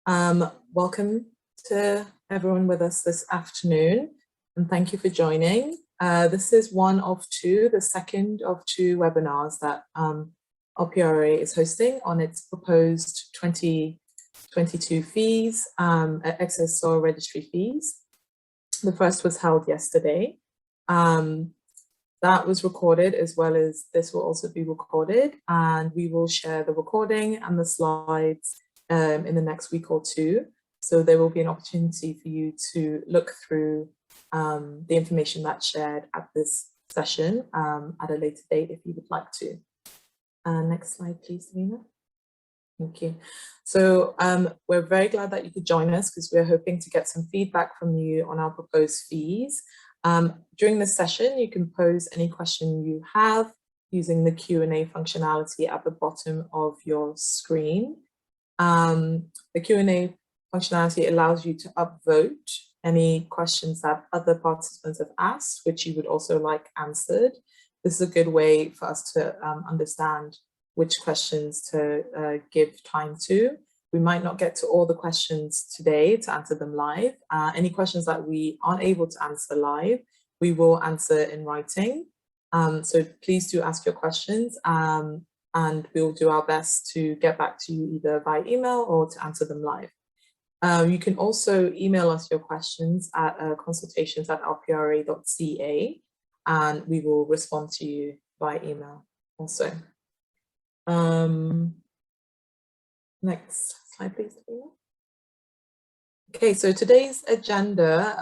Welcome to everyone with us this afternoon, and thank you for joining. This is one of two, the second of two webinars that LPRA is hosting on its proposed 2022 fees, excess soil registry fees. The first was held yesterday. That was recorded, as well as this will also be recorded, and we will share the recording and the slides in the next week or two. So there will be an opportunity for you to look through the information that's shared at this session at a later date if you would like to. Next slide, please, Lena. Thank you. So we're very glad that you could join us because we're hoping to get some feedback from you on our proposed fees. During this session, you can pose any question you have using the Q&A functionality at the bottom of your screen. The Q&A functionality allows you to upvote any questions that other participants have asked, which you would also like answered. This is a good way for us to understand which questions to give time to. We might not get to all the questions today to answer them live. Any questions that we aren't able to answer live, we will answer in writing. So please do ask your questions and we'll do our best to get back to you either by email or to answer them live. You can also email us your questions at consultations@lpra.ca and we will respond to you by email also. Next slide, please. Okay, so today's agenda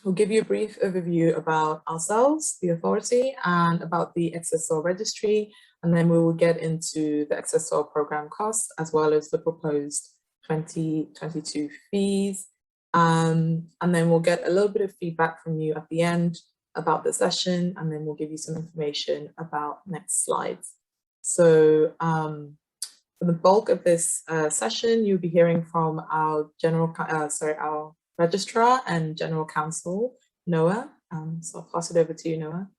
will give you a brief overview about ourselves, the authority, and about the excess soil registry, and then we will get into the excess soil program costs as well as the proposed 2022 fees. And then we'll get a little bit of feedback from you at the end about the session, and then we'll give you some information about next slides. So for the bulk of this session, you'll be hearing from our our registrar and general counsel, Noah. So I'll pass it over to you, Noah.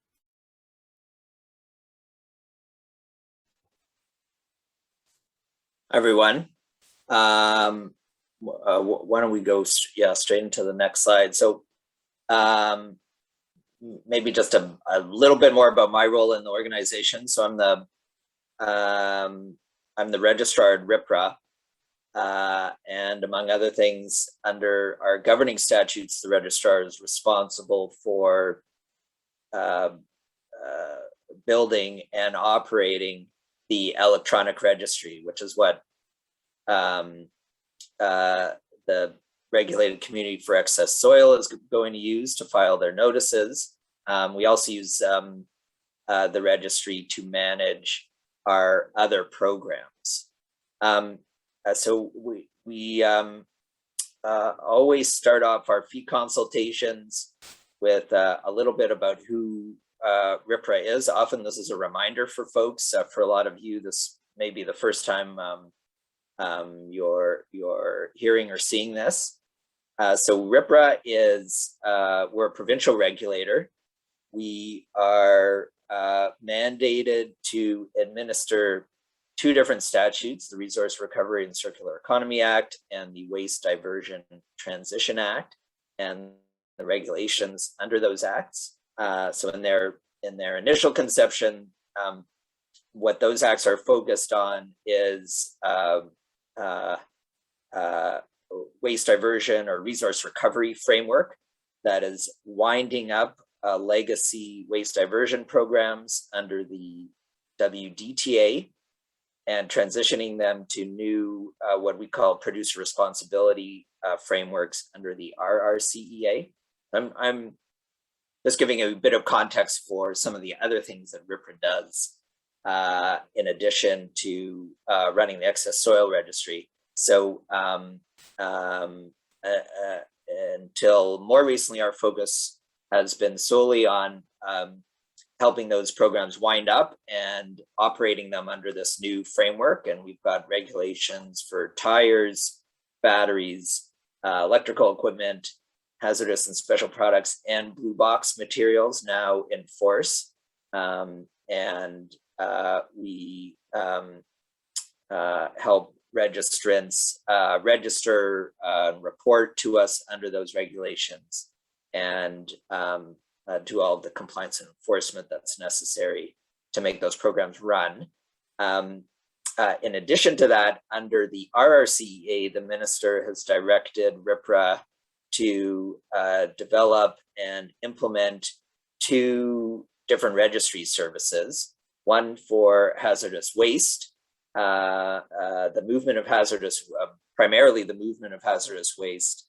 Everyone, why don't we go straight into the next slide? So maybe just a little bit more about my role in the organization. So I'm the registrar at Ripra, and among other things, under our governing statutes, the registrar is responsible for building and operating the electronic registry, which is what the regulated community for excess soil is going to use to file their notices. We also use the registry to manage our other programs. So we always start off our fee consultations with a little bit about who Ripra is. Often this is a reminder for folks. For a lot of you, this may be the first time you're hearing or seeing this. So Ripra is, we're a provincial regulator. We are mandated to administer two different statutes, the Resource Recovery and Circular Economy Act and the Waste Diversion Transition Act, and the regulations under those acts. So in their initial conception, what those acts are focused on is waste diversion or resource recovery framework that is winding up legacy waste diversion programs under the WDTA and transitioning them to new what we call producer responsibility frameworks under the RRCEA. I'm just giving a bit of context for some of the other things that Ripra does in addition to running the excess soil registry. So until more recently, our focus has been solely on helping those programs wind up and operating them under this new framework. And we've got regulations for tires, batteries, electrical equipment, hazardous and special products, and blue box materials now in force. We help registrants register and report to us under those regulations, and do all the compliance and enforcement that's necessary to make those programs run. In addition to that, under the RRCEA, the minister has directed Ripra to develop and implement 2 different registry services, one for hazardous waste, the movement of hazardous, primarily the movement of hazardous waste,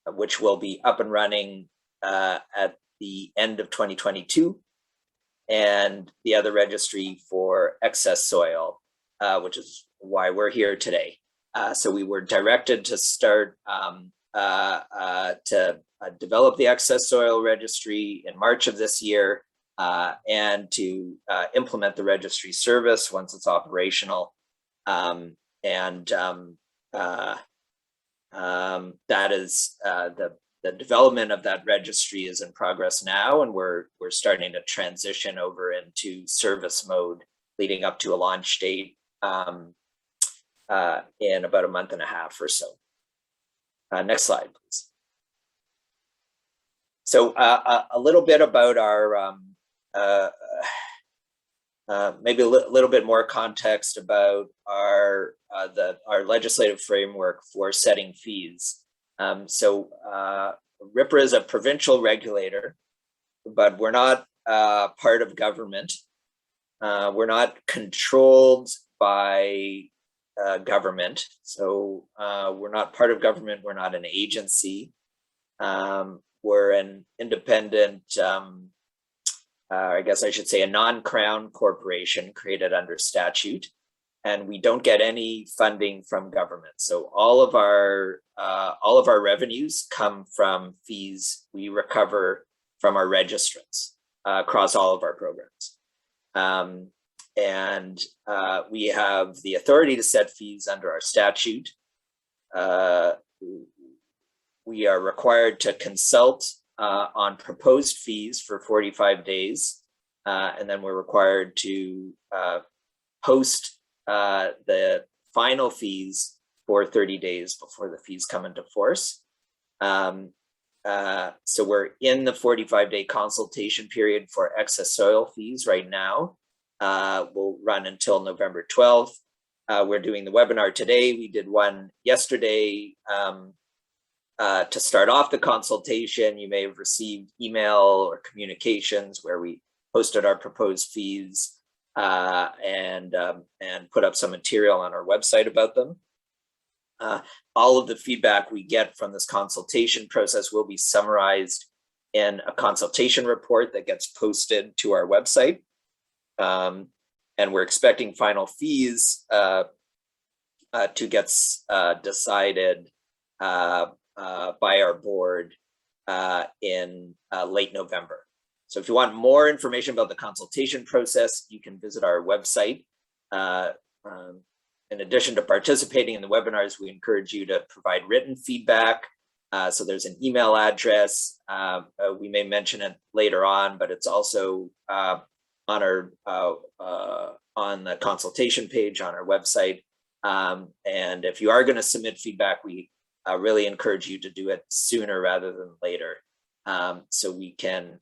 which will be up and running at the end of 2022, and the other registry for excess soil, which is why we're here today. So we were directed to start to develop the excess soil registry in March of this year, and to implement the registry service once it's operational. That is the development of that registry is in progress now, and we're starting to transition over into service mode leading up to a launch date in about a month and a half or so. Next slide, please. So a little bit about our, maybe a little bit more context about our legislative framework for setting fees. Ripra is a provincial regulator, but we're not part of government. We're not controlled by government. So we're not part of government. We're not an agency. We're an independent, I guess I should say, a non-crown corporation created under statute, and we don't get any funding from government. So all of our revenues come from fees we recover from our registrants across all of our programs. We have the authority to set fees under our statute. We are required to consult on proposed fees for 45 days, and then we're required to post the final fees for 30 days before the fees come into force. So we're in the 45-day consultation period for excess soil fees right now. We'll run until November 12th. We're doing the webinar today. We did one yesterday to start off the consultation. You may have received email or communications where we posted our proposed fees and put up some material on our website about them. All of the feedback we get from this consultation process will be summarized in a consultation report that gets posted to our website. And we're expecting final fees to get decided by our board in late November. So if you want more information about the consultation process, you can visit our website. In addition to participating in the webinars, we encourage you to provide written feedback. So there's an email address. We may mention it later on, but it's also on our on the consultation page on our website. And if you are going to submit feedback, we really encourage you to do it sooner rather than later, so we can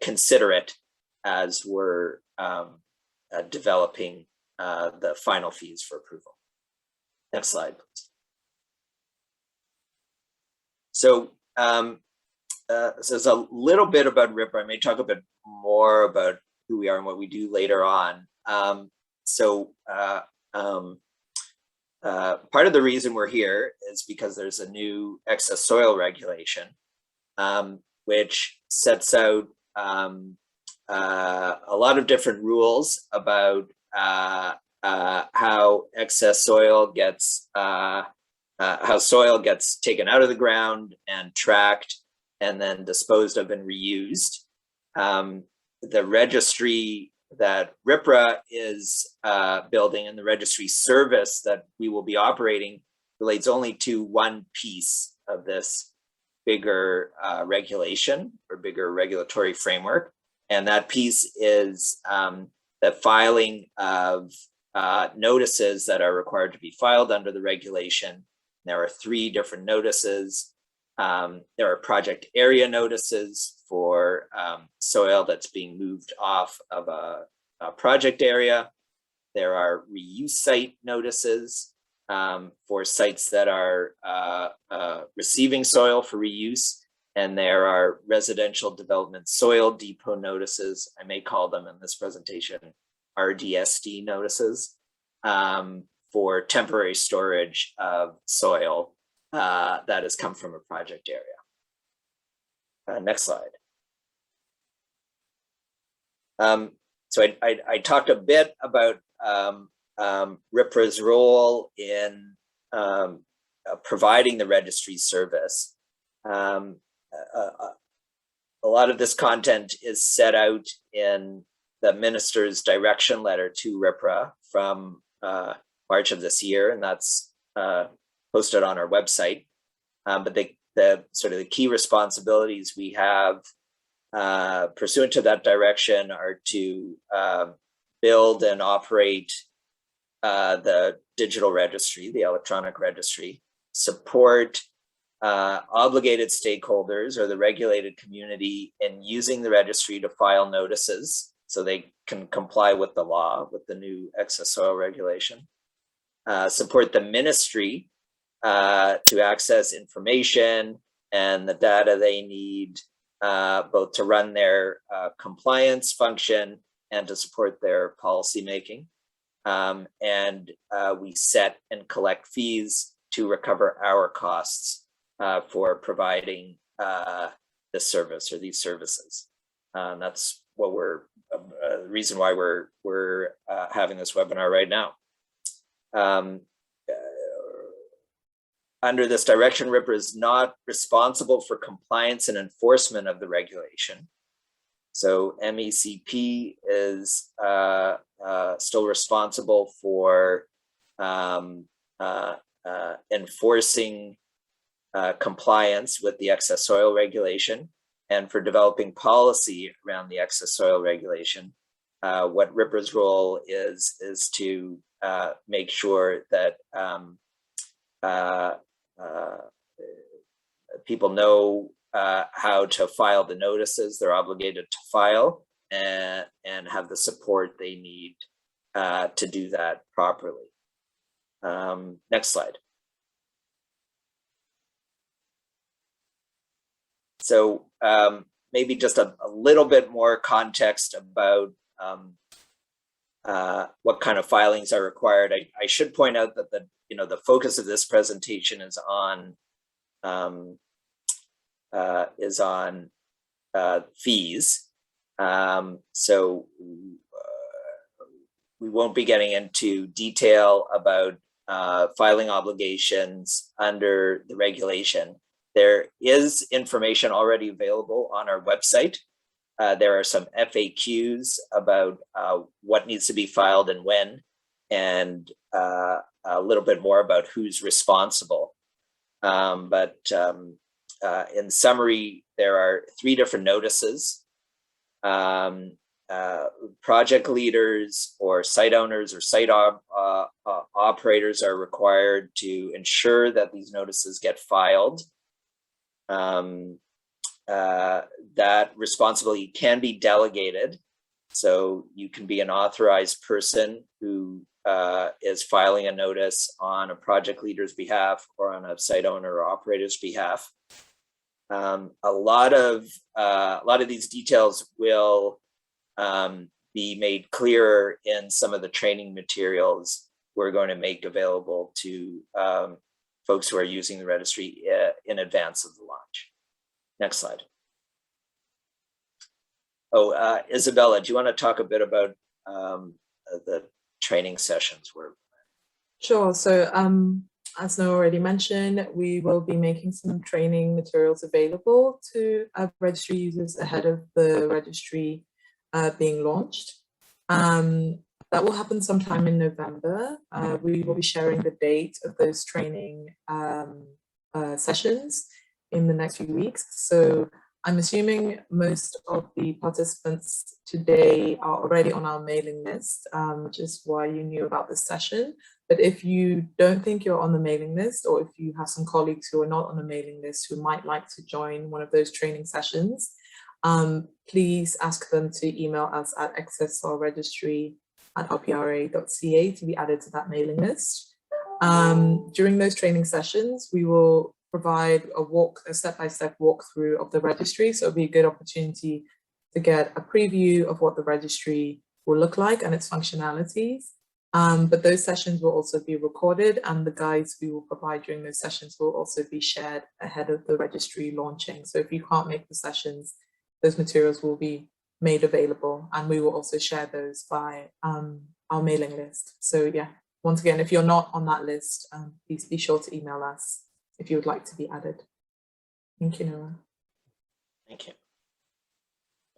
consider it as we're developing the final fees for approval. Next slide, please. So this is a little bit about Ripra. I may talk a bit more about who we are and what we do later on. Part of the reason we're here is because there's a new excess soil regulation, which sets out a lot of different rules about how excess soil gets, how soil gets taken out of the ground and tracked and then disposed of and reused. The registry that Ripra is building and the registry service that we will be operating relates only to one piece of this bigger regulation or bigger regulatory framework. And that piece is the filing of notices that are required to be filed under the regulation. There are 3 different notices. There are project area notices for soil that's being moved off of a project area. There are reuse site notices for sites that are receiving soil for reuse. And there are residential development soil depot notices, I may call them in this presentation, RDSD notices, for temporary storage of soil that has come from a project area. Next slide. So I talked a bit about Ripra's role in providing the registry service. A lot of this content is set out in the minister's direction letter to Ripra from March of this year, and that's posted on our website. But the sort of the key responsibilities we have pursuant to that direction are to build and operate the digital registry, the electronic registry, support obligated stakeholders or the regulated community in using the registry to file notices so they can comply with the law, with the new excess soil regulation, support the ministry to access information and the data they need both to run their compliance function and to support their policy making. And we set and collect fees to recover our costs for providing this service or these services. That's what we're the reason why we're having this webinar right now. Under this direction, Ripra is not responsible for compliance and enforcement of the regulation. So MECP is still responsible for enforcing compliance with the excess soil regulation and for developing policy around the excess soil regulation. What Ripra's role is to make sure that people know how to file the notices they're obligated to file and have the support they need to do that properly. Next slide. So maybe just a little bit more context about what kind of filings are required. I should point out that the focus of this presentation is on fees. So we won't be getting into detail about filing obligations under the regulation. There is information already available on our website. There are some FAQs about what needs to be filed and when, and a little bit more about who's responsible. But in summary, there are 3 different notices. Project leaders or site owners or site operators are required to ensure that these notices get filed. That responsibility can be delegated. So you can be an authorized person who is filing a notice on a project leader's behalf or on a site owner or operator's behalf. A lot of these details will be made clearer in some of the training materials we're going to make available to folks who are using the registry in advance of the launch. Next slide. Oh, Isabella, do you want to talk a bit about the training sessions? Sure. So as Noah already mentioned, we will be making some training materials available to registry users ahead of the registry being launched. That will happen sometime in November. We will be sharing the date of those training sessions in the next few weeks. So I'm assuming most of the participants today are already on our mailing list, which is why you knew about this session. But if you don't think you're on the mailing list, or if you have some colleagues who are not on the mailing list who might like to join one of those training sessions, please ask them to email us at accessorregistry@rpra.ca to be added to that mailing list. During those training sessions, we will provide a step-by-step walkthrough of the registry. So it'll be a good opportunity to get a preview of what the registry will look like and its functionalities. But those sessions will also be recorded, and the guides we will provide during those sessions will also be shared ahead of the registry launching. So if you can't make the sessions, those materials will be made available, and we will also share those by our mailing list. So yeah, once again, if you're not on that list, please be sure to email us if you would like to be added. Thank you, Noah. Thank you.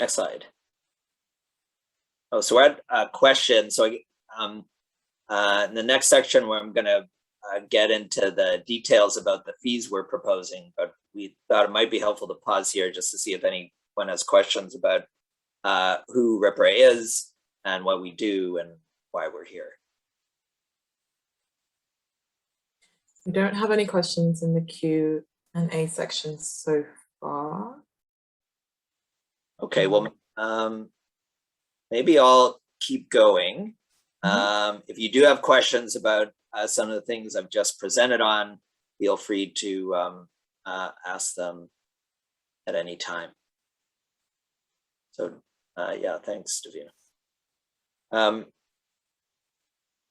Next slide. Oh, so we're at a question. So in the next section, where I'm going to get into the details about the fees we're proposing, but we thought it might be helpful to pause here just to see if anyone has questions about who Ripra is and what we do and why we're here. We don't have any questions in the Q&A section so far. Okay, well, maybe I'll keep going. If you do have questions about some of the things I've just presented on, feel free to ask them at any time. So yeah, thanks, Davina.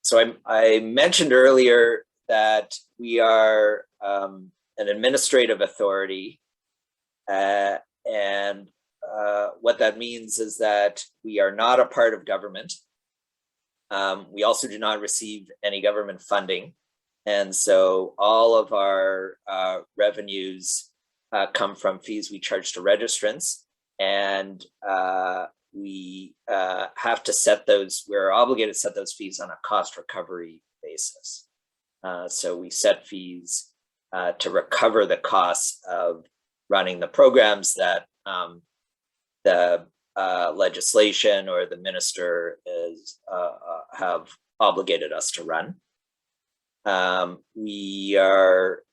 So I mentioned earlier that we are an administrative authority, and what that means is that we are not a part of government. We also do not receive any government funding, and so all of our revenues come from fees we charge to registrants, and we have to set those, we're obligated to set those fees on a cost recovery basis. So we set fees to recover the costs of running the programs that the legislation or the minister have obligated us to run. We are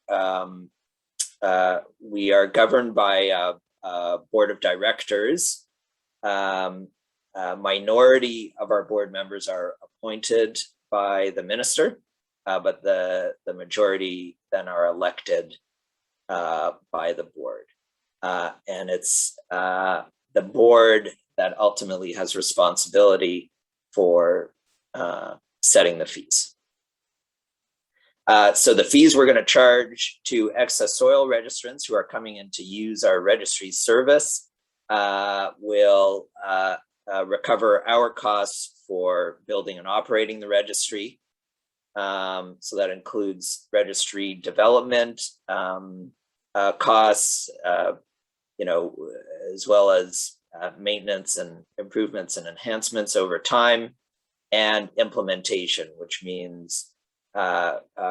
governed by a board of directors. A minority of our board members are appointed by the minister, but the majority then are elected by the board. And it's the board that ultimately has responsibility for setting the fees. So the fees we're going to charge to excess soil registrants who are coming in to use our registry service will recover our costs for building and operating the registry. So that includes registry development costs, as well as maintenance and improvements and enhancements over time, and implementation, which means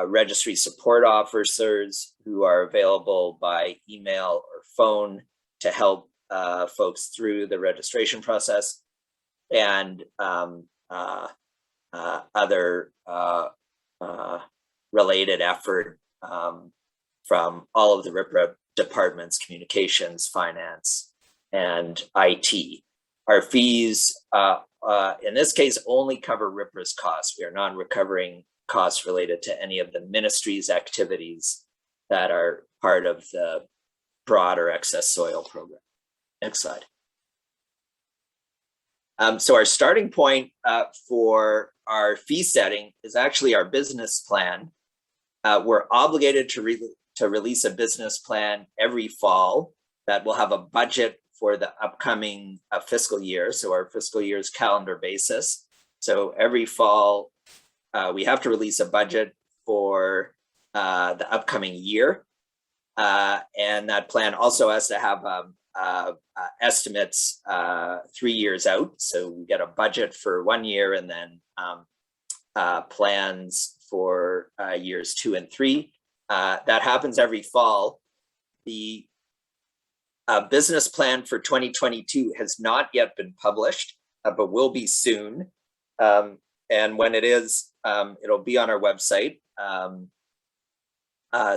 registry support officers who are available by email or phone to help folks through the registration process, and other related effort from all of the Ripra departments, communications, finance, and IT. Our fees, in this case, only cover Ripra's costs. We are not recovering costs related to any of the ministry's activities that are part of the broader excess soil program. Next slide. So our starting point for our fee setting is actually our business plan. We're obligated to release a business plan every fall that will have a budget for the upcoming fiscal year. So our fiscal year is calendar basis. So every fall, we have to release a budget for the upcoming year. And that plan also has to have estimates 3 years out. So we get a budget for 1 year and then plans for years 2 and 3. That happens every fall. The business plan for 2022 has not yet been published, but will be soon. And when it is, it'll be on our website.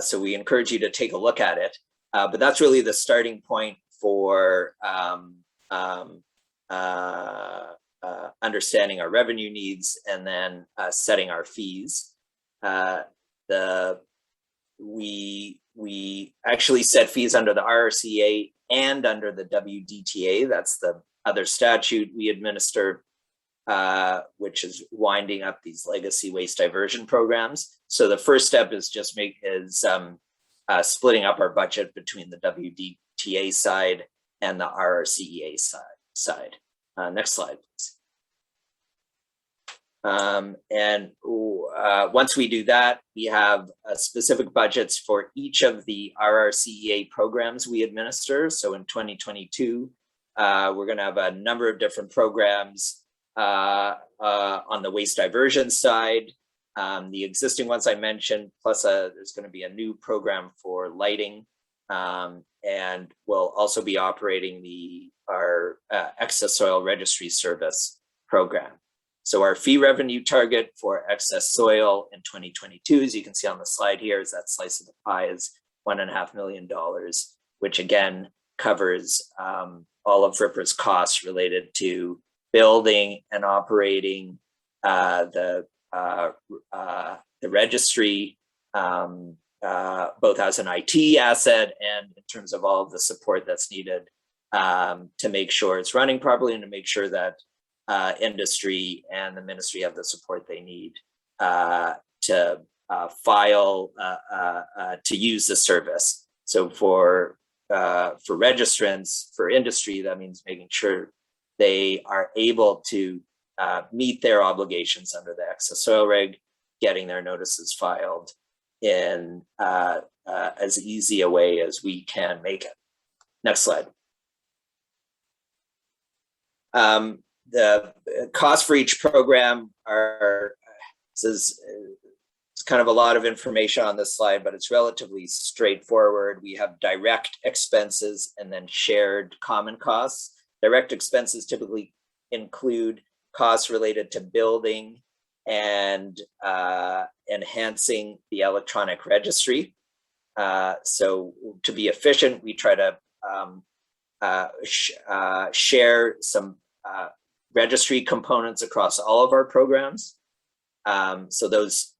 So we encourage you to take a look at it. But that's really the starting point for understanding our revenue needs and then setting our fees. We actually set fees under the RRCA and under the WDTA. That's the other statute we administer, which is winding up these legacy waste diversion programs. So the first step is just splitting up our budget between the WDTA side and the RRCEA side. Next slide, please. Once we do that, we have specific budgets for each of the RRCEA programs we administer. So in 2022, we're going to have a number of different programs on the waste diversion side. The existing ones I mentioned, plus there's going to be a new program for lighting, and we'll also be operating our excess soil registry service program. So our fee revenue target for excess soil in 2022, as you can see on the slide here, is that slice of the pie is $1.5 million, which again covers all of Ripra's costs related to building and operating the registry, both as an IT asset and in terms of all of the support that's needed to make sure it's running properly and to make sure that industry and the ministry have the support they need to file to use the service. So for registrants, for industry, that means making sure they are able to meet their obligations under the excess soil reg, getting their notices filed in as easy a way as we can make it. Next slide. The cost for each program it's kind of a lot of information on this slide, but it's relatively straightforward. We have direct expenses and then shared common costs. Direct expenses typically include costs related to building and enhancing the electronic registry. So to be efficient, we try to share some registry components across all of our programs. So those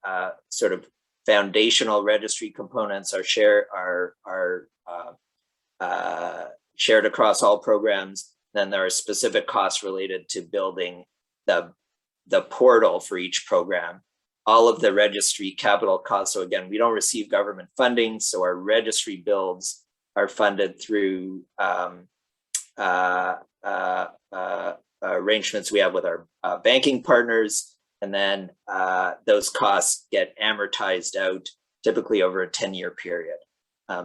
sort of foundational registry components are shared across all programs. Then there are specific costs related to building the portal for each program. All of the registry capital costs. So again, we don't receive government funding, so our registry builds are funded through arrangements we have with our banking partners, and then those costs get amortized out typically over a 10-year period.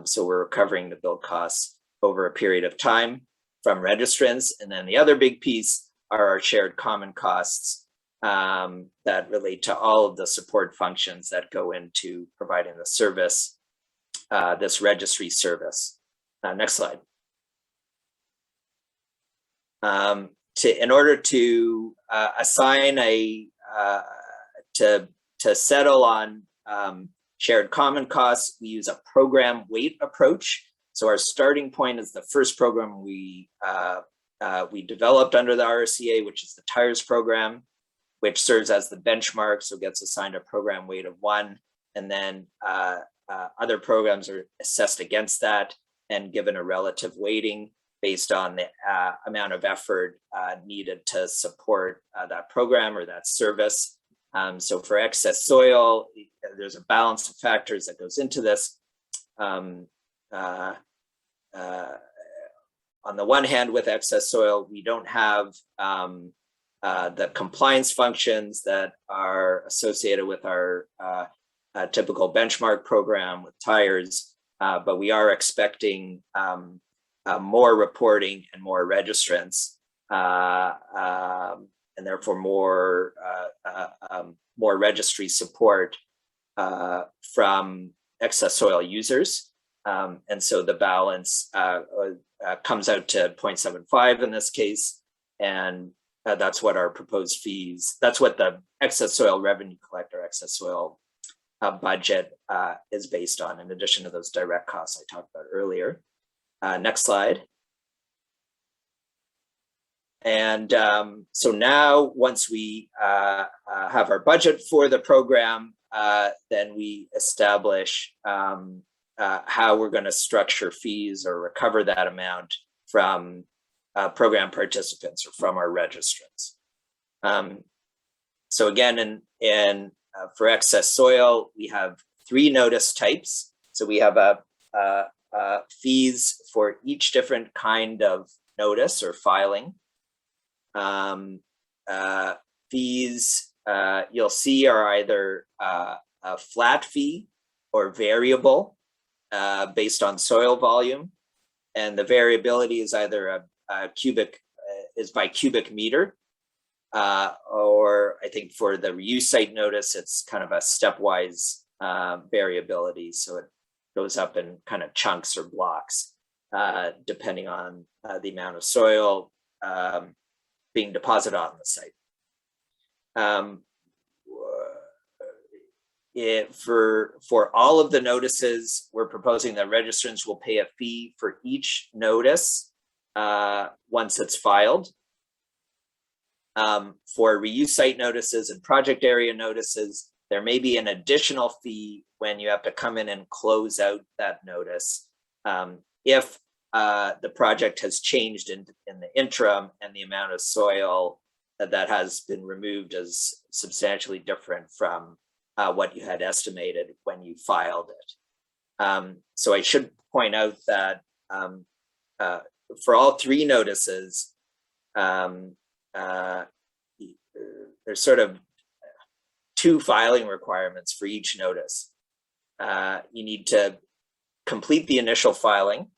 So we're recovering the build costs over a period of time from registrants. And then the other big piece are our shared common costs that relate to all of the support functions that go into providing the service, this registry service. Next slide. In order to assign to settle on shared common costs, we use a program weight approach. So our starting point is the first program we developed under the RRCA, which is the tires program, which serves as the benchmark, so gets assigned a program weight of 1, and then other programs are assessed against that and given a relative weighting based on the amount of effort needed to support that program or that service. So for excess soil, there's a balance of factors that goes into this. On the one hand, with excess soil, we don't have the compliance functions that are associated with our typical benchmark program with tires, but we are expecting more reporting and more registrants, and therefore more registry support from excess soil users. And so the balance comes out to 0.75 in this case, and that's what our proposed fees, that's what the excess soil revenue collector, excess soil budget is based on, in addition to those direct costs I talked about earlier. Next slide. And so now, once we have our budget for the program, then we establish how we're going to structure fees or recover that amount from program participants or from our registrants. So again, for excess soil, we have 3 notice types. So we have fees for each different kind of notice or filing. Fees you'll see are either a flat fee or variable based on soil volume, and the variability is either a cubic is by cubic meter, or I think for the reuse site notice it's kind of a stepwise variability, so it goes up in kind of chunks or blocks depending on the amount of soil being deposited on the site. For all of the notices, we're proposing that registrants will pay a fee for each notice once it's filed. For reuse site notices and project area notices, there may be an additional fee when you have to come in and close out that notice if the project has changed in the interim and the amount of soil that has been removed is substantially different from what you had estimated when you filed it. So I should point out that for all 3 notices, there's sort of 2 filing requirements for each notice. You need to complete the initial filing,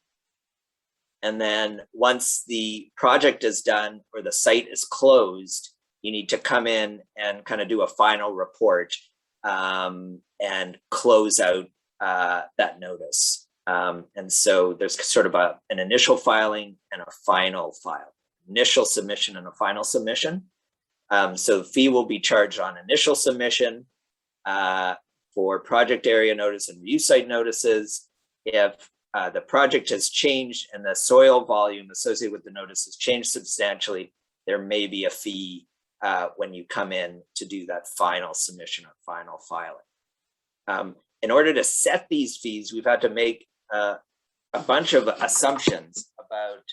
and then once the project is done or the site is closed, you need to come in and kind of do a final report and close out that notice. And so there's sort of an initial filing and a final file, initial submission and a final submission. So the fee will be charged on initial submission for project area notice and reuse site notices. If the project has changed and the soil volume associated with the notice has changed substantially, there may be a fee when you come in to do that final submission or final filing. In order to set these fees, we've had to make a bunch of assumptions about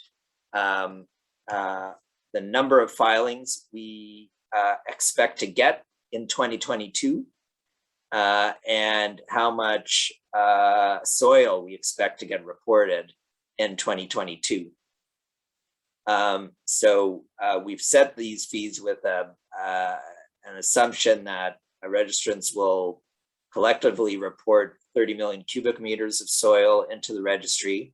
the number of filings we expect to get in 2022 and how much soil we expect to get reported in 2022. So we've set these fees with an assumption that registrants will collectively report 30 million cubic meters of soil into the registry,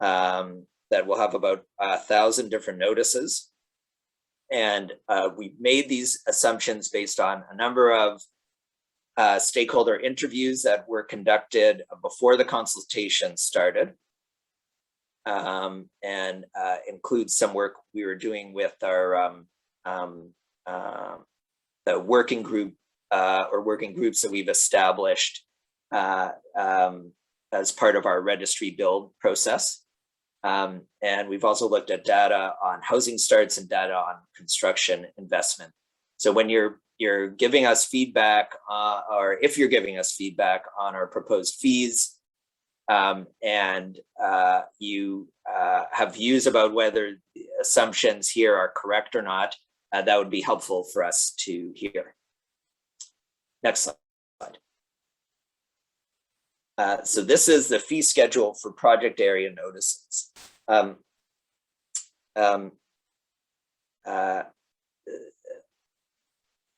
that will have about 1,000 different notices. And we've made these assumptions based on a number of stakeholder interviews that were conducted before the consultation started, and includes some work we were doing with our the working group or working groups that we've established as part of our registry build process. And we've also looked at data on housing starts and data on construction investment. So when you're giving us feedback, or if you're giving us feedback on our proposed fees, and you have views about whether the assumptions here are correct or not, that would be helpful for us to hear. Next slide. So this is the fee schedule for project area notices.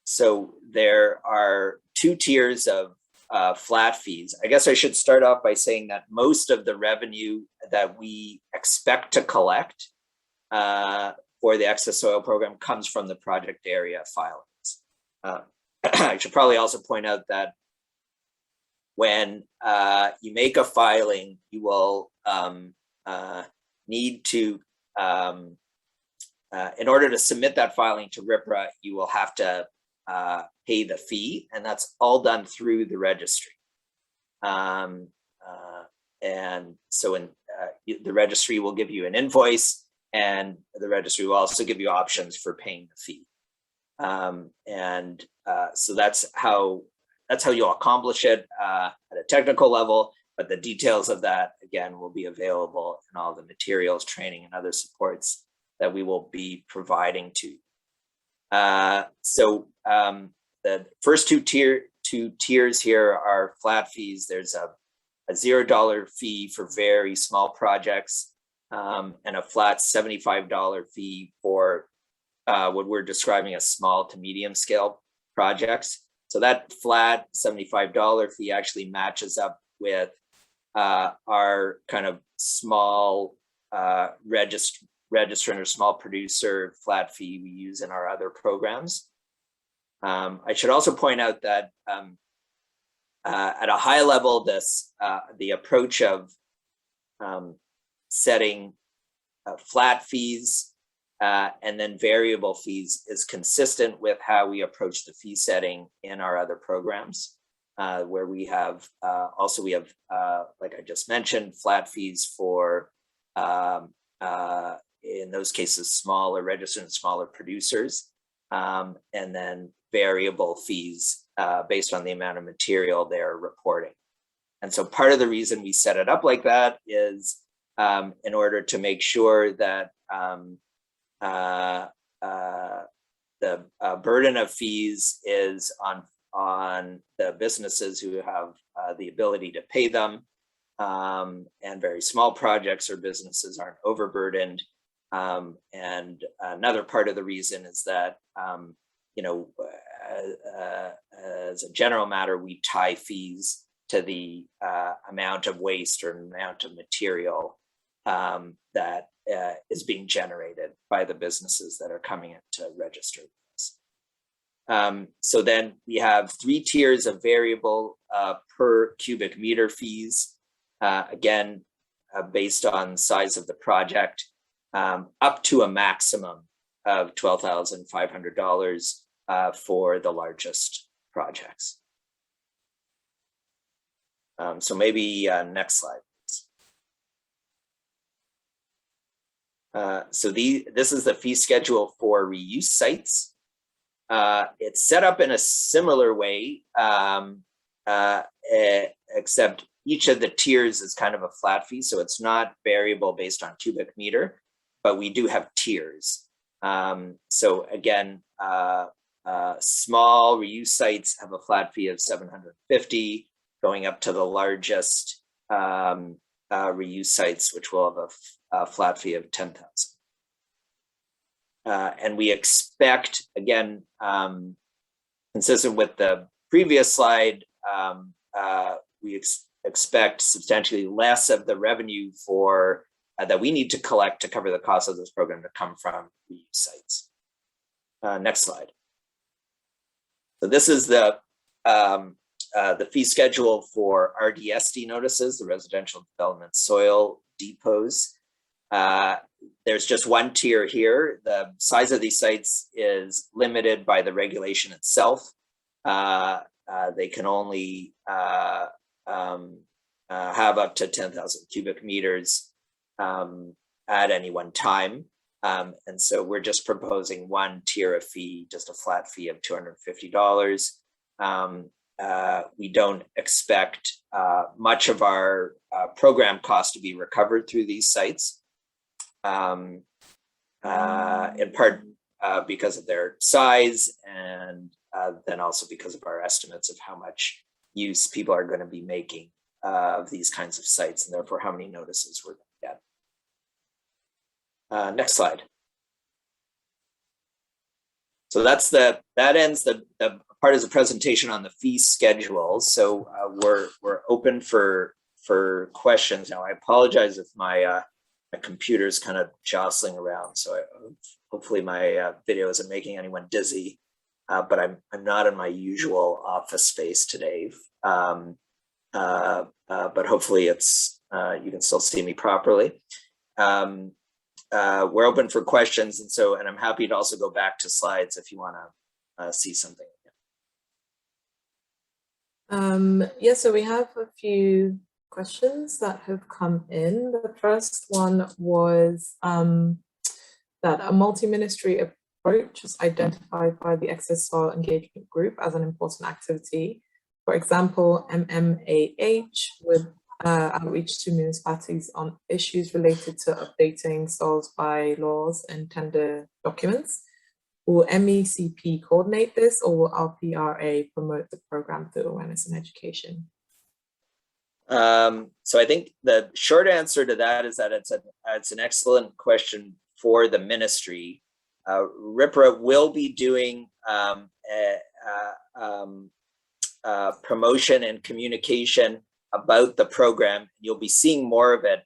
So there are 2 tiers of flat fees. I guess I should start off by saying that most of the revenue that we expect to collect for the excess soil program comes from the project area filings. I should probably also point out that when you make a filing, you will need to, in order to submit that filing to Ripra, you will have to pay the fee, and that's all done through the registry. And so the registry will give you an invoice, and the registry will also give you options for paying the fee. So that's how you'll accomplish it at a technical level, but the details of that, again, will be available in all the materials, training, and other supports that we will be providing to. The first two tiers here are flat fees. There's a $0 fee for very small projects, and a flat $75 fee for what we're describing as small to medium scale projects. So that flat $75 fee actually matches up with our kind of small registrant or small producer flat fee we use in our other programs. I should also point out that at a high level, the approach of setting flat fees and then variable fees is consistent with how we approach the fee setting in our other programs, where we have like I just mentioned, flat fees for in those cases smaller registered and smaller producers, and then variable fees based on the amount of material they're reporting. And so part of the reason we set it up like that is in order to make sure that the burden of fees is on the businesses who have the ability to pay them, and very small projects or businesses aren't overburdened. And another part of the reason is that as a general matter, we tie fees to the amount of waste or amount of material that is being generated by the businesses that are coming in to register with us. So then we have 3 tiers of variable per cubic meter fees, again, based on size of the project, up to a maximum of $12,500 for the largest projects. So maybe next slide. So this is the fee schedule for reuse sites. It's set up in a similar way, except each of the tiers is kind of a flat fee. So it's not variable based on cubic meter, but we do have tiers. So again, small reuse sites have a flat fee of $750, going up to the largest reuse sites, which will have a flat fee of $10,000. And we expect, again, consistent with the previous slide, we expect substantially less of the revenue for that we need to collect to cover the cost of this program to come from reuse sites. Next slide. So this is the fee schedule for RDSD notices, the residential development soil depots. There's just one tier here. The size of these sites is limited by the regulation itself. They can only have up to 10,000 cubic meters at any one time. And so we're just proposing one tier of fee, just a flat fee of $250. We don't expect much of our program cost to be recovered through these sites, in part because of their size, and then also because of our estimates of how much use people are going to be making of these kinds of sites, and therefore how many notices we're going to get. Next slide. So that ends the part of the presentation on the fee schedule. So we're open for questions now. I apologize if my computer is kind of jostling around, so hopefully my video isn't making anyone dizzy. But I'm not in my usual office space today. But hopefully it's you can still see me properly. we're open for questions, and I'm happy to also go back to slides if you want to see something. Yeah, so we have a few questions that have come in. The first one was that a multi-ministry approach was identified by the Excess Soil Engagement Group as an important activity. For example, MMAH with outreach to municipalities on issues related to updating soils bylaws and tender documents. Will MECP coordinate this, or will RPRA promote the program through awareness and education? So I think the short answer to that is that it's an excellent question for the ministry. Ripra will be doing promotion and communication about the program. You'll be seeing more of it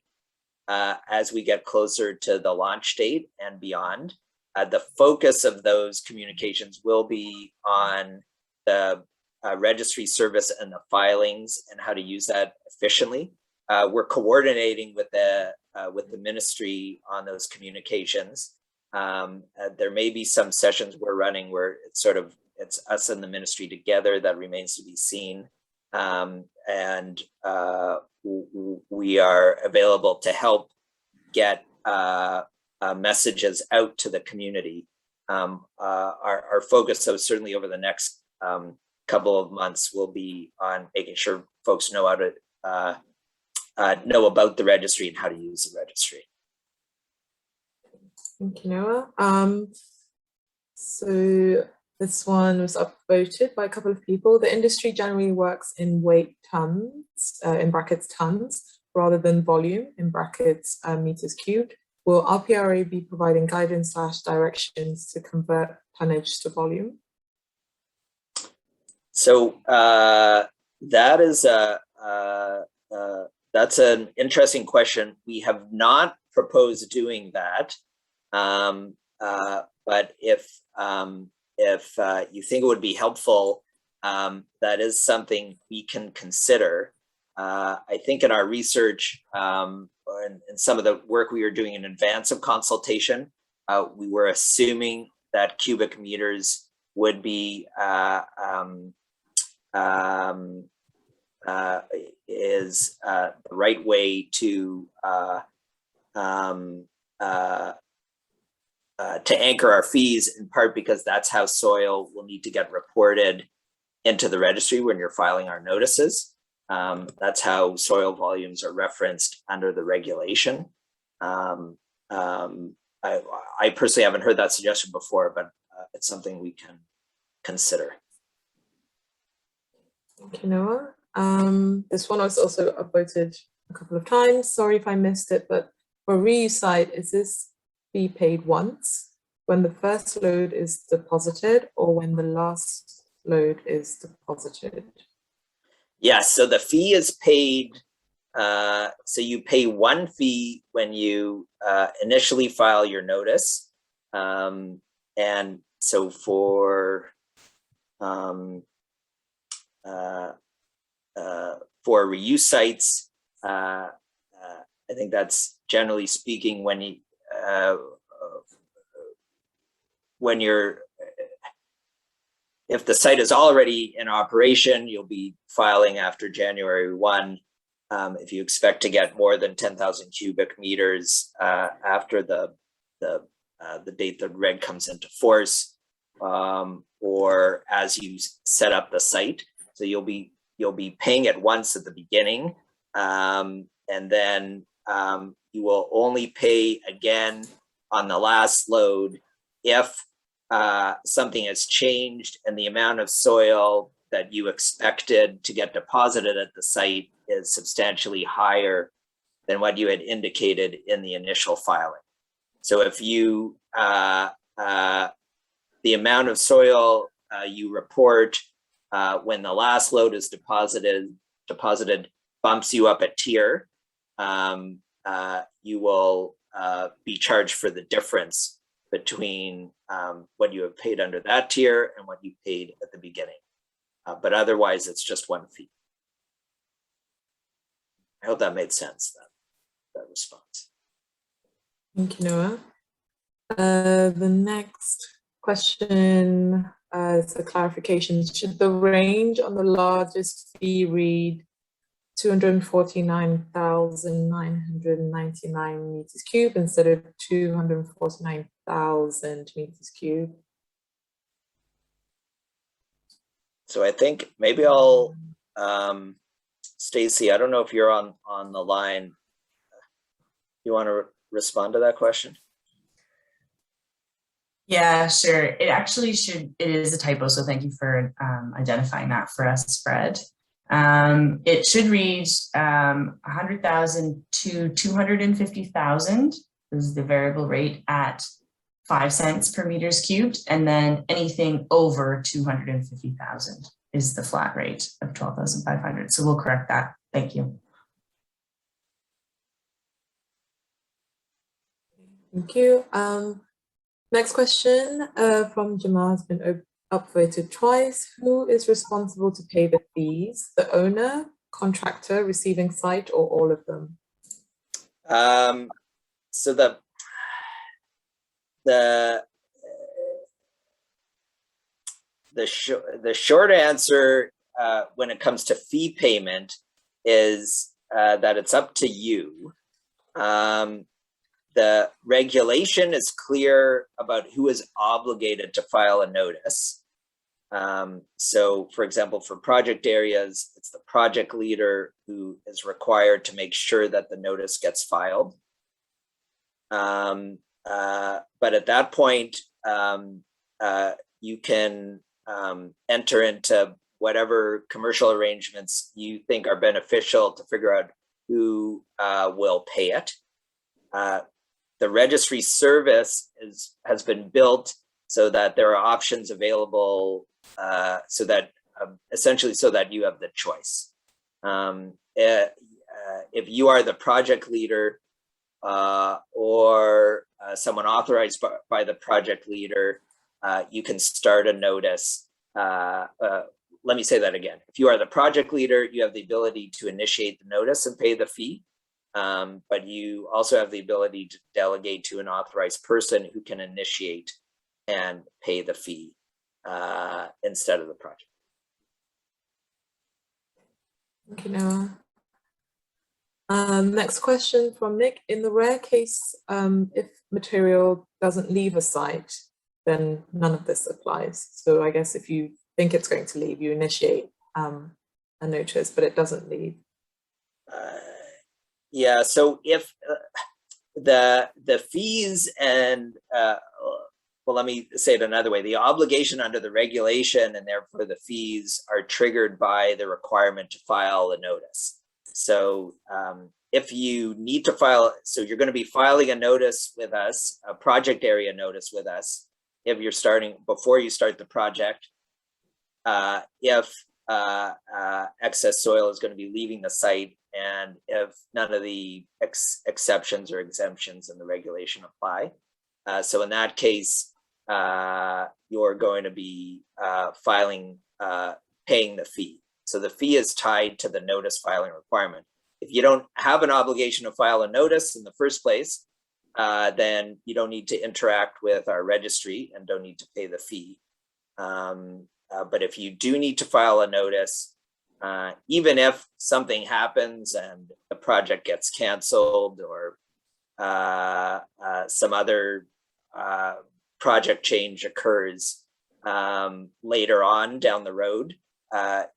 as we get closer to the launch date and beyond. The focus of those communications will be on the registry service and the filings and how to use that efficiently. We're coordinating with the ministry on those communications. There may be some sessions we're running where it's us and the ministry together. That remains to be seen. And we are available to help get messages out to the community. Our focus, though, certainly over the next couple of months, will be on making sure folks know how to know about the registry and how to use the registry. Thank you, Noah. So this one was upvoted by a couple of people. The industry generally works in weight tons, in brackets tons, rather than volume, in brackets meters cubed. Will RPRA be providing guidance / directions to convert tonnage to volume? So that is that's an interesting question. We have not proposed doing that, but if you think it would be helpful, that is something we can consider. I think in our research and some of the work we were doing in advance of consultation, we were assuming that cubic meters would be the right way to anchor our fees, in part because that's how soil will need to get reported into the registry when you're filing our notices. That's how soil volumes are referenced under the regulation. I personally haven't heard that suggestion before, but it's something we can consider. Thank you, Noah. This one was also upvoted a couple of times. Sorry if I missed it, but for reuse site, is this fee paid once when the first load is deposited or when the last load is deposited? Yes, so the fee is paid. So you pay one fee when you initially file your notice. And so for reuse sites, I think that's generally speaking if the site is already in operation, you'll be filing after January 1. If you expect to get more than 10,000 cubic meters after the date the reg comes into force, or as you set up the site, so you'll be paying it once at the beginning, and then you will only pay again on the last load if something has changed and the amount of soil that you expected to get deposited at the site is substantially higher than what you had indicated in the initial filing. So if you the amount of soil you report when the last load is deposited bumps you up a tier, you will be charged for the difference between what you have paid under that tier and what you paid at the beginning. But otherwise, it's just one fee. I hope that made sense, that response. Thank you, Noah. The next question is a clarification. Should the range on the largest fee read 249,999 meters cubed instead of 249,000 meters cubed? So I think maybe I'll, Stacy, I don't know if you're on the line. You want to respond to that question? Yeah, sure. It actually should, it is a typo, so thank you for identifying that for us, Fred. It should read 100,000 to 250,000 is the variable rate at 5 cents per meters cubed, and then anything over 250,000 is the flat rate of 12,500. So we'll correct that. Thank you. Thank you. Next question from Jamal has been upvoted twice. Who is responsible to pay the fees? The owner, contractor, receiving site, or all of them? So the short answer when it comes to fee payment is that it's up to you. The regulation is clear about who is obligated to file a notice. So for example, for project areas, it's the project leader who is required to make sure that the notice gets filed. But at that point, you can enter into whatever commercial arrangements you think are beneficial to figure out who will pay it. The registry service has been built so that there are options available, so that essentially so that you have the choice. If you are the project leader or someone authorized by the project leader, you can start a notice. Let me say that again. If you are the project leader, you have the ability to initiate the notice and pay the fee. But you also have the ability to delegate to an authorized person who can initiate and pay the fee instead of the project. Thank you, Noah. Next question from Nick. In the rare case, if material doesn't leave a site, then none of this applies. So I guess if you think it's going to leave, you initiate a notice, but it doesn't leave. Yeah, so if the fees and, well, let me say it another way. The obligation under the regulation and therefore the fees are triggered by the requirement to file a notice. So if you need to file, so you're going to be filing a notice with us, a project area notice with us, if you're starting, before you start the project, if excess soil is going to be leaving the site, and if none of the exceptions or exemptions in the regulation apply. So in that case, you're going to be paying the fee. So the fee is tied to the notice filing requirement. If you don't have an obligation to file a notice in the first place, then you don't need to interact with our registry and don't need to pay the fee. But if you do need to file a notice, even if something happens and the project gets canceled or some other project change occurs later on down the road, the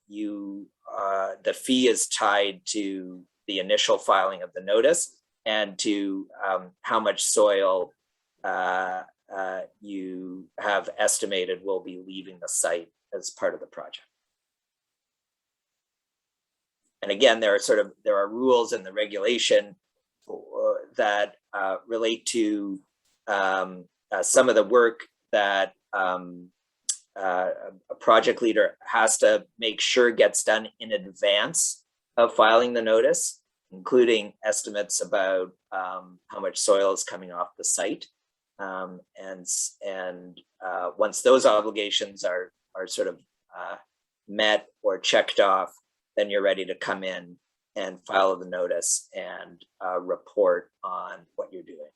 fee is tied to the initial filing of the notice and to how much soil you have estimated will be leaving the site as part of the project. And again, there are rules in the regulation that relate to some of the work that a project leader has to make sure gets done in advance of filing the notice, including estimates about how much soil is coming off the site. And once those obligations are sort of met or checked off, then you're ready to come in and file the notice and report on what you're doing.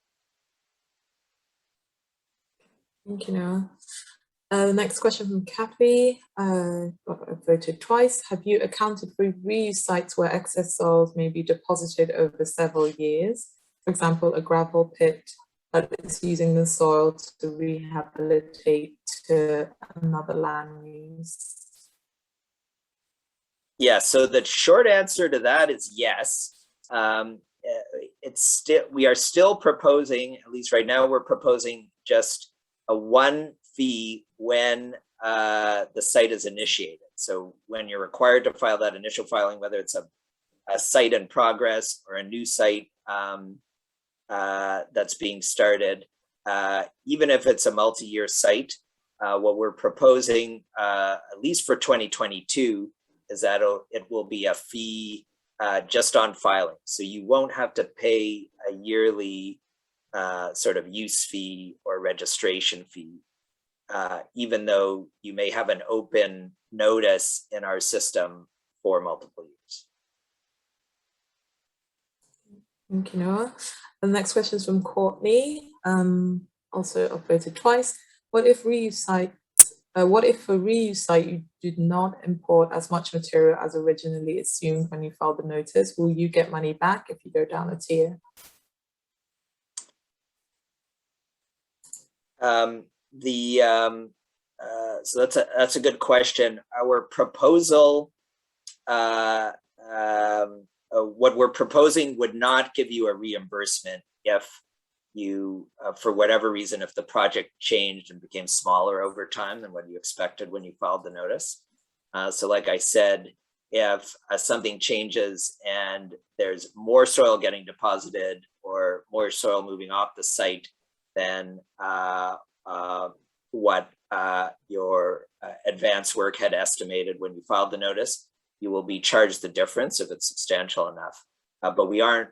Thank you, Noah. The next question from Kathy. I've voted twice. Have you accounted for reuse sites where excess soils may be deposited over several years? For example, a gravel pit that is using the soil to rehabilitate to another land use. Yeah, so the short answer to that is yes. We are still proposing, at least right now, we're proposing just a one fee when the site is initiated. So when you're required to file that initial filing, whether it's a site in progress or a new site that's being started, even if it's a multi-year site, what we're proposing, at least for 2022, is that it will be a fee just on filing. So you won't have to pay a yearly sort of use fee or registration fee, even though you may have an open notice in our system for multiple years. Thank you, Noah. The next question is from Courtney, also upvoted twice. What if for reuse site you did not import as much material as originally assumed when you filed the notice? Will you get money back if you go down a tier? So that's a good question. Our proposal, what we're proposing would not give you a reimbursement if you, for whatever reason, if the project changed and became smaller over time than what you expected when you filed the notice. So like I said, if something changes and there's more soil getting deposited or more soil moving off the site than what your advance work had estimated when you filed the notice, you will be charged the difference if it's substantial enough. But we aren't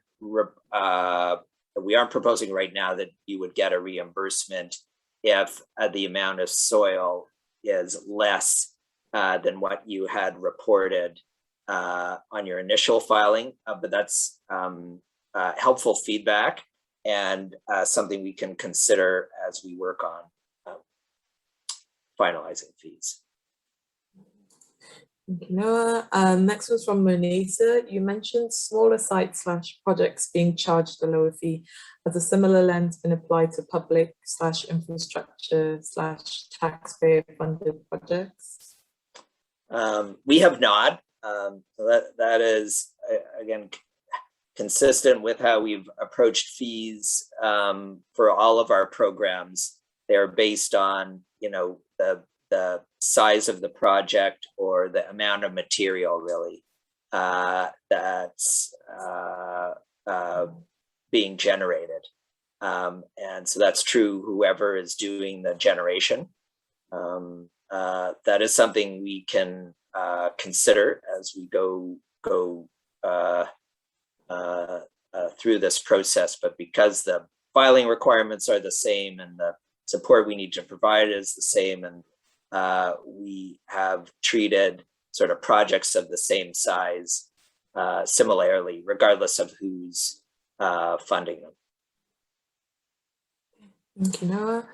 proposing right now that you would get a reimbursement if the amount of soil is less than what you had reported on your initial filing. But that's helpful feedback and something we can consider as we work on finalizing fees. Thank you, Noah. Next one's from Monisa. You mentioned smaller sites / projects being charged a lower fee. Has a similar lens been applied to public / infrastructure / taxpayer funded projects? We have not. So that is, again, consistent with how we've approached fees for all of our programs. They're based on, the size of the project or the amount of material really that's being generated. And so that's true whoever is doing the generation. That is something we can consider as we go through this process, but because the filing requirements are the same and the support we need to provide is the same, and we have treated sort of projects of the same size similarly, regardless of who's funding them. Thank you, Noah.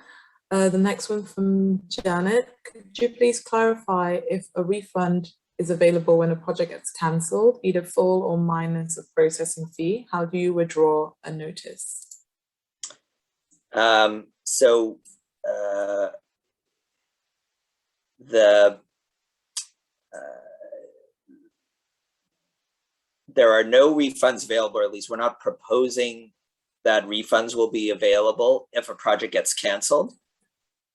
The next one from Janet. Could you please clarify if a refund is available when a project gets cancelled, either full or minus a processing fee? How do you withdraw a notice? There are no refunds available, or at least we're not proposing that refunds will be available if a project gets canceled.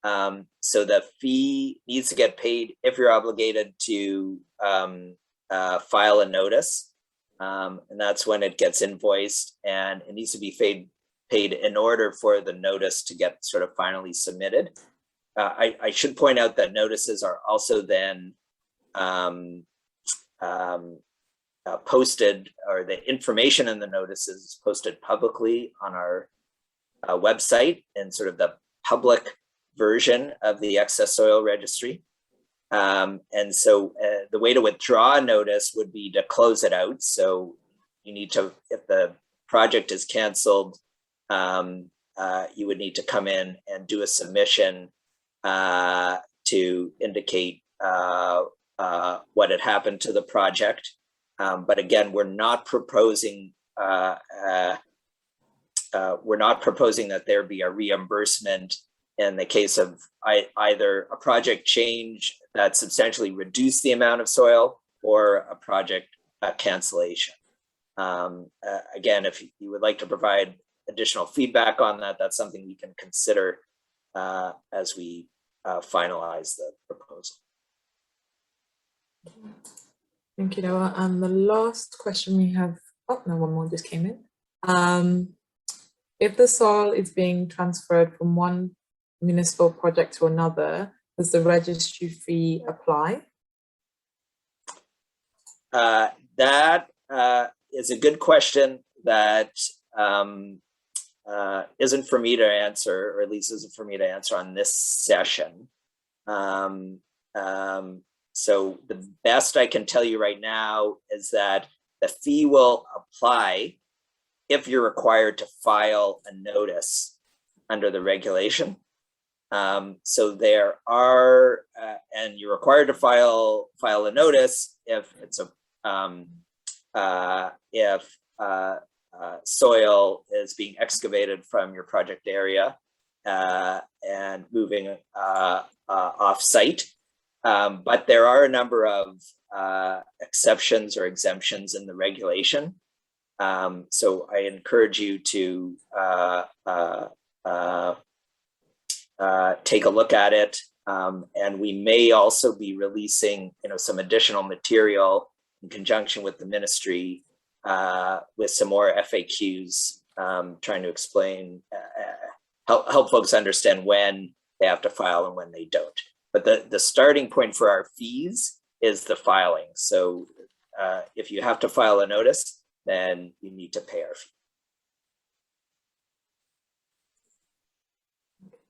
So the fee needs to get paid if you're obligated to file a notice, and that's when it gets invoiced, and it needs to be paid in order for the notice to get sort of finally submitted. I should point out that notices are also then posted, or the information in the notices is posted publicly on our website in sort of the public version of the excess soil registry. And so the way to withdraw a notice would be to close it out. So you need to, if the project is canceled, you would need to come in and do a submission to indicate what had happened to the project. But again, we're not proposing that there be a reimbursement in the case of either a project change that substantially reduced the amount of soil or a project cancellation. Again, if you would like to provide additional feedback on that, that's something we can consider as we finalize the proposal. Thank you, Noah. And the last question we have, oh no, one more just came in. If the soil is being transferred from one municipal project to another, does the registry fee apply? That is a good question that isn't for me to answer, or at least isn't for me to answer on this session. So the best I can tell you right now is that the fee will apply if you're required to file a notice under the regulation. So there are, and you're required to file a notice if it's soil is being excavated from your project area and moving off site. But there are a number of exceptions or exemptions in the regulation. So I encourage you to take a look at it. And we may also be releasing, some additional material in conjunction with the ministry with some more FAQs, trying to explain, help folks understand when they have to file and when they don't. But the starting point for our fees is the filing. So if you have to file a notice, then you need to pay our fee.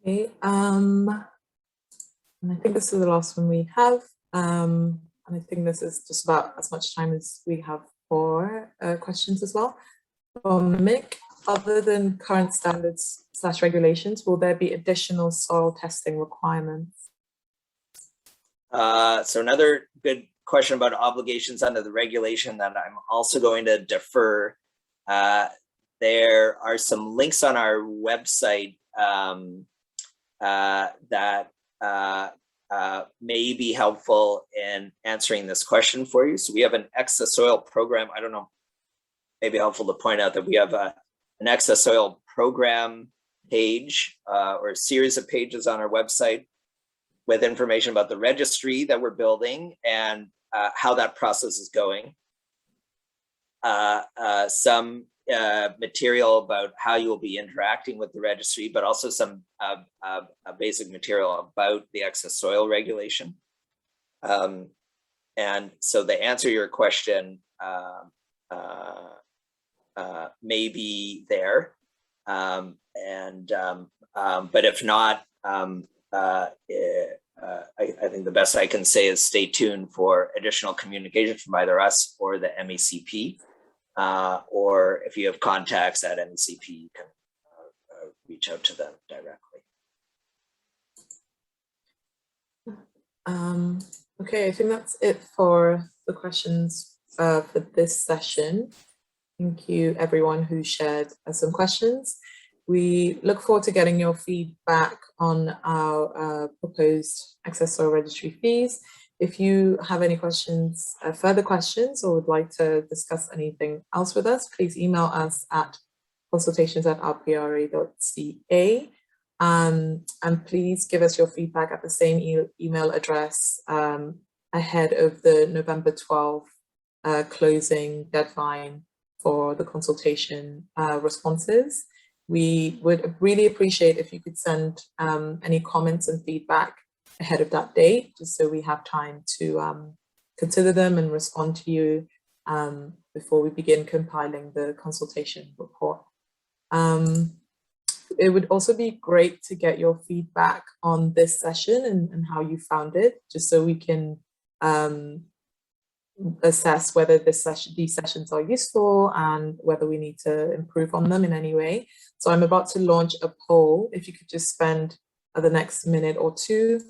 Okay, and I think this is the last one we have. And I think this is just about as much time as we have for questions as well. Mick, other than current standards / regulations, will there be additional soil testing requirements? So another good question about obligations under the regulation that I'm also going to defer. There are some links on our website that may be helpful in answering this question for you. So we have an excess soil program. I don't know, maybe helpful to point out that we have an excess soil program page or a series of pages on our website with information about the registry that we're building and how that process is going. Some material about how you will be interacting with the registry, but also some basic material about the excess soil regulation. And so to answer your question, may be there. But if not, I think the best I can say is stay tuned for additional communication from either us or the MECP, or if you have contacts at MECP, you can reach out to them directly. Okay, I think that's it for the questions for this session. Thank you everyone who shared some questions. We look forward to getting your feedback on our proposed excess soil registry fees. If you have any questions, further questions, or would like to discuss anything else with us, please email us at consultations@rpra.ca. And please give us your feedback at the same email address ahead of the November 12th closing deadline for the consultation responses. We would really appreciate if you could send any comments and feedback ahead of that date, just so we have time to consider them and respond to you before we begin compiling the consultation report. It would also be great to get your feedback on this session and how you found it, just so we can assess whether these sessions are useful and whether we need to improve on them in any way. So I'm about to launch a poll. If you could just spend the next minute or two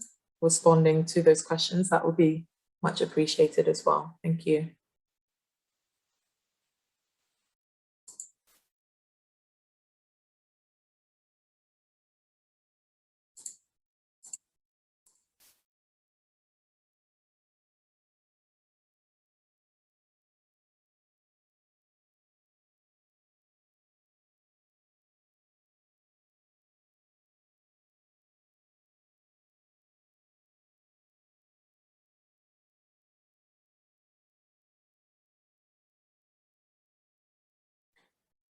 responding to those questions, that would be much appreciated as well. Thank you.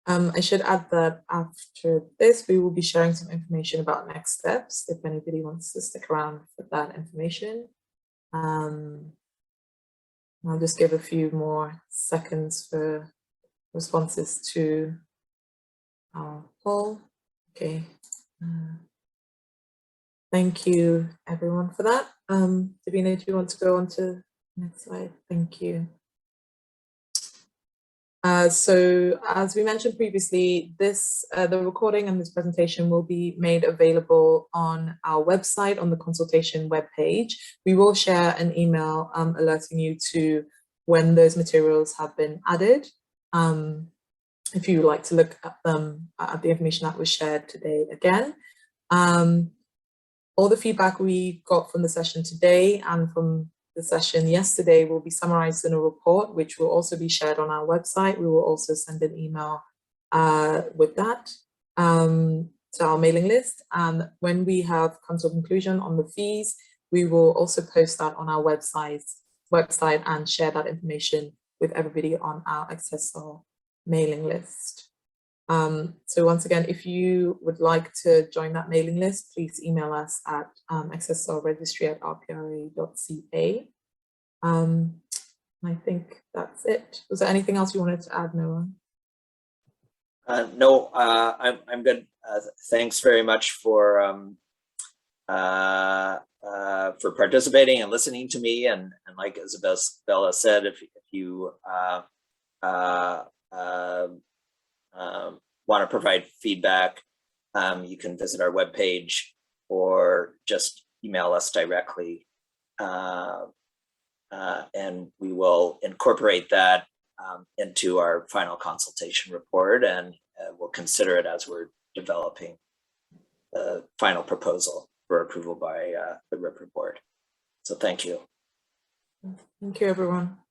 I should add that after this, we will be sharing some information about next steps, if anybody wants to stick around for that information. I'll just give a few more seconds for responses to our poll. Okay. Thank you, everyone, for that. Davina, do you want to go on to the next slide? Thank you. So as we mentioned previously, the recording and this presentation will be made available on our website on the consultation webpage. We will share an email alerting you to when those materials have been added. If you would like to look at them, at the information that was shared today again. All the feedback we got from the session today and from the session yesterday will be summarized in a report, which will also be shared on our website. We will also send an email with that to our mailing list. And when we have come to a conclusion on the fees, we will also post that on our website and share that information with everybody on our Accessor mailing list. So once again, if you would like to join that mailing list, please email us at accessorregistry@rpra.ca. I think that's it. Was there anything else you wanted to add, Noah? No, I'm good. Thanks very much for participating and listening to me. And like Isabella said, if you want to provide feedback, you can visit our webpage or just email us directly, and we will incorporate that into our final consultation report, and we'll consider it as we're developing the final proposal for approval by the Ripra board. So thank you. Thank you, everyone.